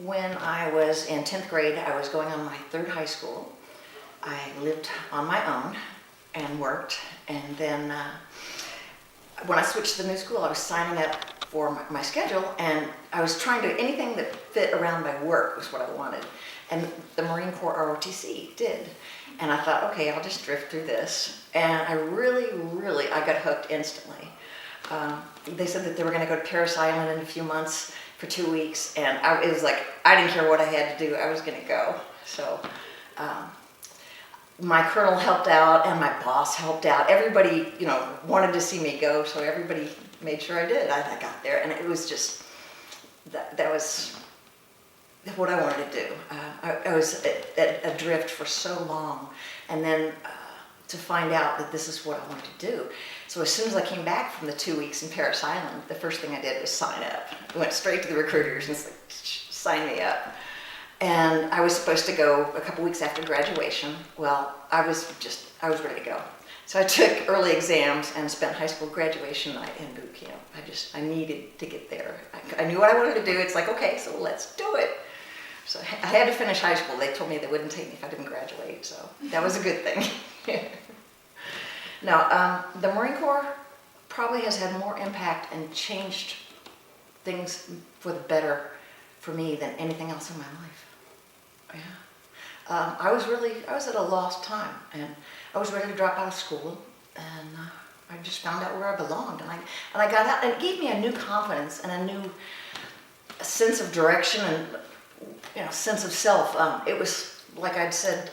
When I was in 10th grade, I was going on my third high school. I lived on my own and worked, and then when I switched to the new school, I was signing up for my schedule, and I was trying to, anything that fit around my work was what I wanted. And the Marine Corps ROTC did. And I thought, okay, I'll just drift through this. And I I got hooked instantly. They said that they were going to go to Parris Island in a few months for 2 weeks, and it was like, I didn't care what I had to do, I was going to go. So my colonel helped out, and my boss helped out. Everybody, wanted to see me go, so everybody made sure I did. I got there, and it was just, that was what I wanted to do. I was adrift for so long, and then to find out that this is what I wanted to do. So as soon as I came back from the 2 weeks in Parris Island, the first thing I did was sign up. I went straight to the recruiters and said, sign me up. And I was supposed to go a couple weeks after graduation. Well, I was ready to go. So I took early exams and spent high school graduation night in boot camp. I needed to get there. I knew what I wanted to do. It's like, okay, so let's do it. So I had to finish high school. They told me they wouldn't take me if I didn't graduate, so that was a good thing. Now, the Marine Corps probably has had more impact and changed things for the better for me than anything else in my life. Yeah. I was at a lost time, and I was ready to drop out of school, and I just found out where I belonged, and I got out, and it gave me a new confidence and a new sense of direction and sense of self. It was like I'd said,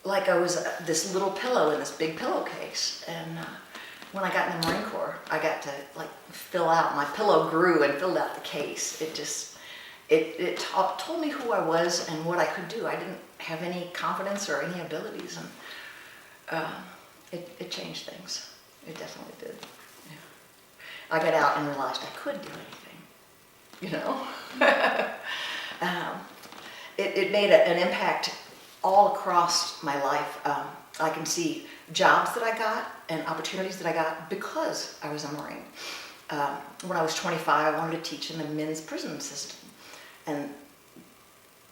like I was this little pillow in this big pillowcase, and when I got in the Marine Corps, I got to fill out. My pillow grew and filled out the case. It told me who I was and what I could do. I didn't have any confidence or any abilities, and it changed things. It definitely did. Yeah. I got out and realized I could do anything. It made an impact all across my life. I can see jobs that I got and opportunities that I got because I was a Marine. When I was 25, I wanted to teach in the men's prison system. And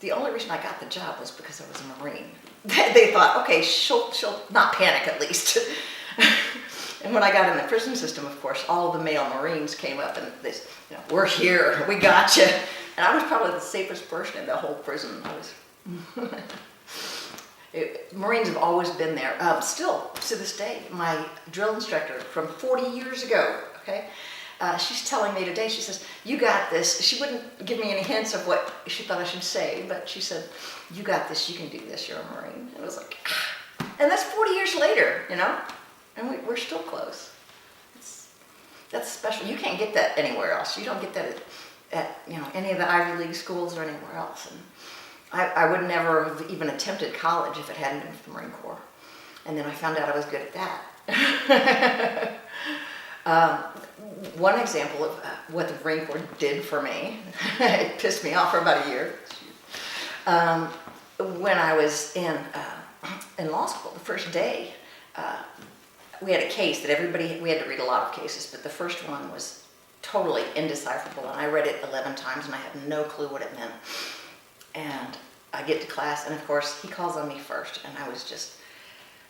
the only reason I got the job was because I was a Marine. They thought, okay, she'll not panic at least. And when I got in the prison system, of course, all of the male Marines came up and they said, we're here, we got you. And I was probably the safest person in the whole prison. Marines have always been there. Still, to this day, my drill instructor from 40 years ago, okay, she's telling me today, she says, you got this. She wouldn't give me any hints of what she thought I should say, but she said, you got this, you can do this, you're a Marine. And I was like, ah. And that's 40 years later, and we're still close. That's special. You can't get that anywhere else. You don't get that at any of the Ivy League schools or anywhere else. And I would never have even attempted college if it hadn't been for the Marine Corps. And then I found out I was good at that. One example of what the Marine Corps did for me, it pissed me off for about a year. When I was in law school, the first day, we had a case that we had to read a lot of cases, but the first one was totally indecipherable, and I read it 11 times, and I had no clue what it meant. And I get to class, and of course, he calls on me first, and I was just,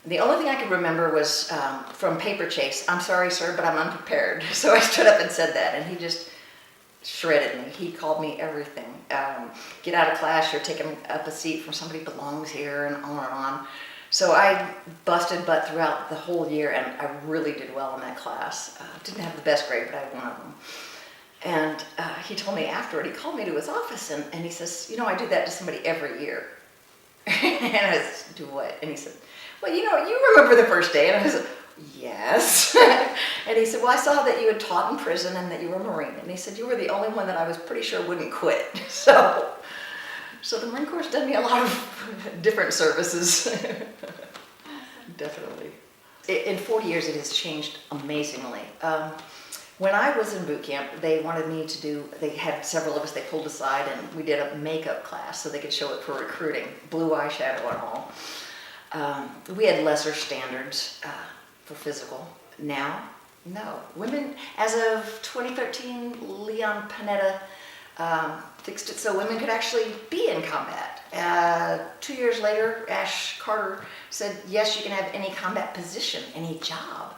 the only thing I could remember was from Paper Chase, I'm sorry, sir, but I'm unprepared. So I stood up and said that, and he just shredded me. He called me everything. Get out of class, you're taking up a seat from somebody who belongs here, and on and on. So I busted butt throughout the whole year, and I really did well in that class. Didn't have the best grade, but I had one of them. And he told me afterward, he called me to his office, and he says, I do that to somebody every year. And I said, do what? And he said, well, you remember the first day. And I said, yes. And he said, well, I saw that you had taught in prison and that you were a Marine. And he said, you were the only one that I was pretty sure wouldn't quit. So the Marine Corps has done me a lot of different services. Definitely. In 40 years, it has changed amazingly. When I was in boot camp, they wanted me to they had several of us, they pulled aside, and we did a makeup class so they could show it for recruiting, blue eyeshadow and all. We had lesser standards for physical. Now, no. Women, as of 2013, Leon Panetta fixed it so women could actually be in combat. 2 years later, Ash Carter said, yes, you can have any combat position, any job.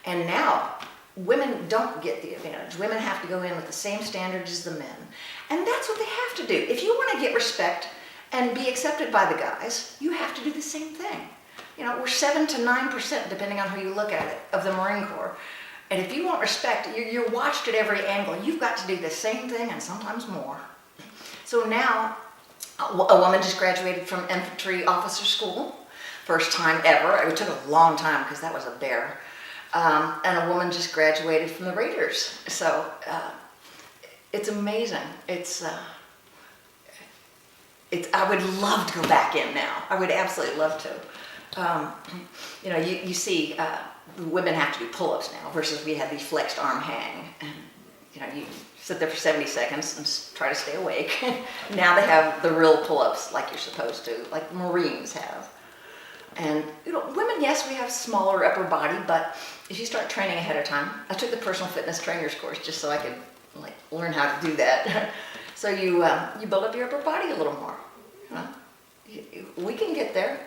And now, women don't get the advantage. Women have to go in with the same standards as the men. And that's what they have to do. If you want to get respect and be accepted by the guys, you have to do the same thing. You know, we're 7 to 9%, depending on who you look at it, of the Marine Corps. And if you want respect, you're watched at every angle. You've got to do the same thing and sometimes more. So now, a woman just graduated from infantry officer school. First time ever. It took a long time because that was a bear. And a woman just graduated from the Raiders. So it's amazing. I would love to go back in now. I would absolutely love to. You know, you see women have to do pull-ups now versus we had these flexed arm hang. And, you know, you sit there for 70 seconds and try to stay awake. Now they have the real pull-ups like you're supposed to, like the Marines have. And, you know, women, yes, we have smaller upper body, but if you start training ahead of time, I took the personal fitness trainer's course just so I could, like, learn how to do that. So you build up your upper body a little more. You know? We can get there.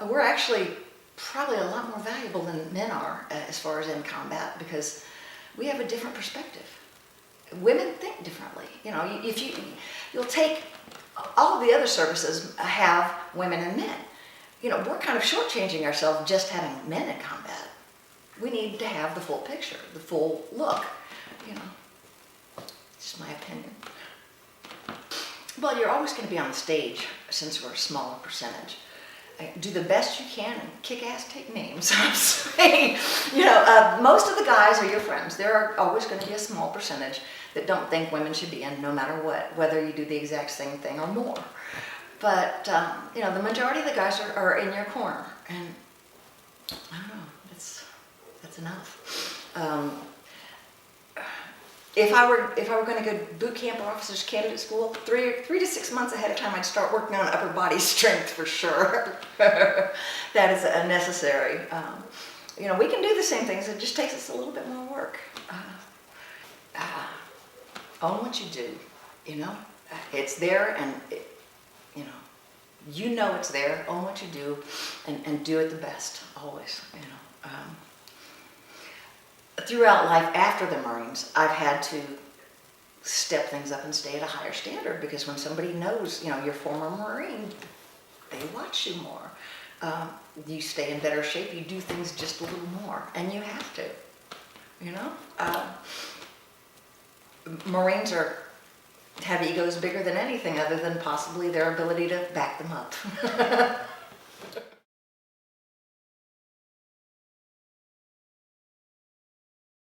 We're actually probably a lot more valuable than men are as far as in combat because we have a different perspective. Women think differently. You know, you'll take all of the other services have women and men. You know, we're kind of shortchanging ourselves just having men in combat. We need to have the full picture, the full look. You know, just my opinion. Well, you're always going to be on the stage since we're a smaller percentage. Do the best you can and kick ass, take names. I'm saying, you know, most of the guys are your friends. There are always going to be a small percentage that don't think women should be in no matter what, whether you do the exact same thing or more. But, you know, the majority of the guys are in your corner. And I don't know, that's enough. If I were going to go boot camp or officers candidate school, 3 to 6 months ahead of time, I'd start working on upper body strength for sure. That is necessary. You know, we can do the same things. It just takes us a little bit more work. Own what you do. You know, it's there, and you know it's there. Own what you do, and do it the best always. You know. Throughout life after the Marines, I've had to step things up and stay at a higher standard because when somebody knows, you know, you're a former Marine, they watch you more. You stay in better shape, you do things just a little more, and you have to, you know? Marines have egos bigger than anything other than possibly their ability to back them up.